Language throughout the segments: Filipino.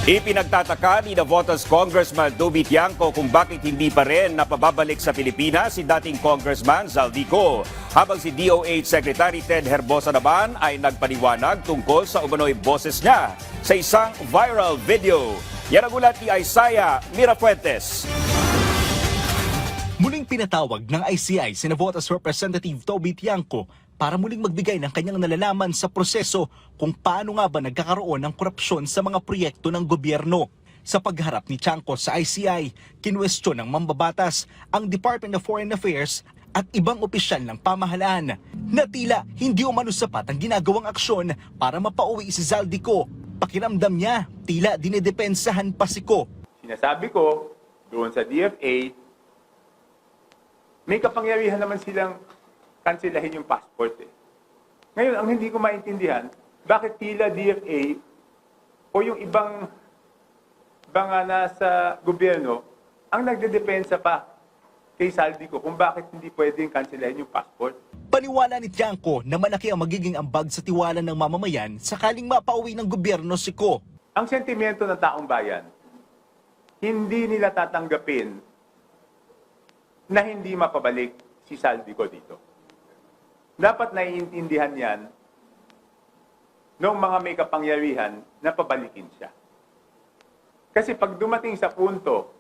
Ipinagtataka ni Navotas Congressman Toby Tiangco kung bakit hindi pa rin napababalik sa Pilipinas si dating Congressman Zaldico. Habang si DOH Secretary Ted Herbosa naman ay nagpaliwanag tungkol sa umano'y boses niya sa isang viral video. Yan ang ulat ni Isaiah Mirafuentes. Muling pinatawag ng ICI si Navotas Representative Toby Tiangco para muling magbigay ng kanyang nalalaman sa proseso kung paano nga ba nagkakaroon ng korupsyon sa mga proyekto ng gobyerno. Sa pagharap ni Tiangco sa ICI, kinwestiyon ng mambabatas ang Department of Foreign Affairs at ibang opisyal ng pamahalaan na tila hindi umano sapat ang ginagawang aksyon para mapauwi si Zaldico. Pakiramdam niya, tila dinedepensahan pa si Ko. Sinasabi ko, doon sa DFA, may kapangyarihan naman silang kansilahin yung passport eh. Ngayon, ang hindi ko maintindihan, bakit tila DFA o yung ibang mga nasa gobyerno ang nagdedepensa pa kay Zaldico kung bakit hindi pwedeng kansilahin yung passport. Paniwala ni Tiangco na malaki ang magiging ambag sa tiwala ng mamamayan sakaling mapauwi ng gobyerno si Ko. Ang sentimento ng taong bayan, hindi nila tatanggapin na hindi mapabalik si Zaldico dito. Dapat naiintindihan yan ng mga may kapangyarihan na pabalikin siya. Kasi pag dumating sa punto,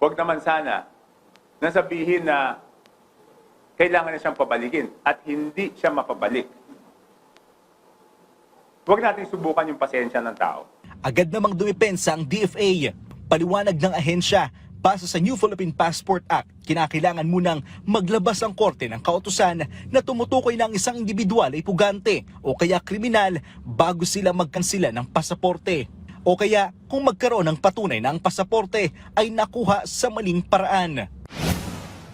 huwag naman sana na sabihin na kailangan na siyang pabalikin at hindi siya mapabalik. Huwag natin subukan yung pasensya ng tao. Agad namang dumipensa ang DFA. Paliwanag ng ahensya, base sa New Philippine Passport Act, kinakailangan munang maglabas ang korte ng kautusan na tumutukoy ng isang individual ay pugante o kaya kriminal bago sila magkansila ng pasaporte. O kaya kung magkaroon ng patunay na ang pasaporte ay nakuha sa maling paraan.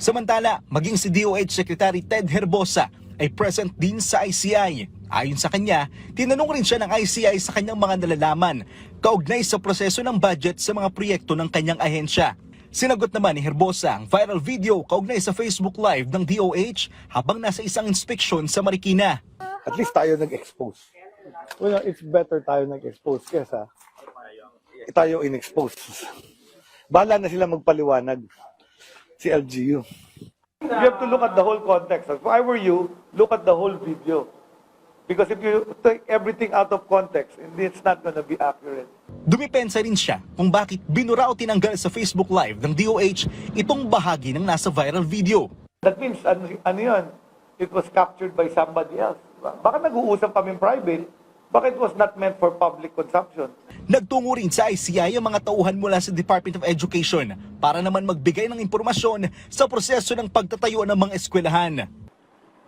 Samantala, maging si DOH Secretary Ted Herbosa ay present din sa ICI. Ayon sa kanya, tinanong rin siya ng ICI sa kanyang mga nalalaman kaugnay sa proseso ng budget sa mga proyekto ng kanyang ahensya. Sinagot naman ni Herbosa ang viral video kaugnay sa Facebook Live ng DOH habang nasa isang inspeksyon sa Marikina. At least tayo nag-expose. Well, it's better tayo nag-expose kesa tayo in-expose. Bahala na sila magpaliwanag si LGU. You have to look at the whole context. If I were you, look at the whole video. Because if you take everything out of context, it's not gonna be accurate. Dumipensa rin siya kung bakit binura o tinanggal sa Facebook Live ng DOH itong bahagi ng nasa viral video. That means, ano yun? It was captured by somebody else. Baka nag-uusap kami private, baka it was not meant for public consumption. Nagtungo rin sa ICI ang mga tauhan mula sa Department of Education para naman magbigay ng impormasyon sa proseso ng pagtatayo ng mga eskwelahan.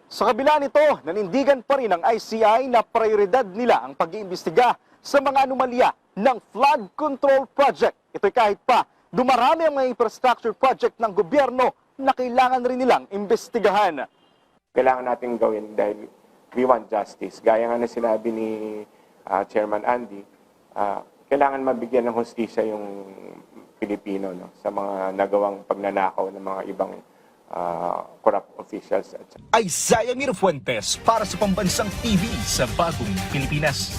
Sa kabila nito, nanindigan pa rin ng ICI na prioridad nila ang pag-iimbestiga sa mga anomalya ng flood control project. Ito'y kahit pa dumarami ang mga infrastructure project ng gobyerno na kailangan rin nilang imbestigahan. Kailangan natin gawin dahil we want justice. Gaya nga na sinabi ni Chairman Andy, kailangan mabigyan ng hustisya yung Pilipino sa mga nagawang pagnanakaw ng mga ibang corrupt officials. Isaiah Mirafuentes para sa Pambansang TV sa Bagong Pilipinas.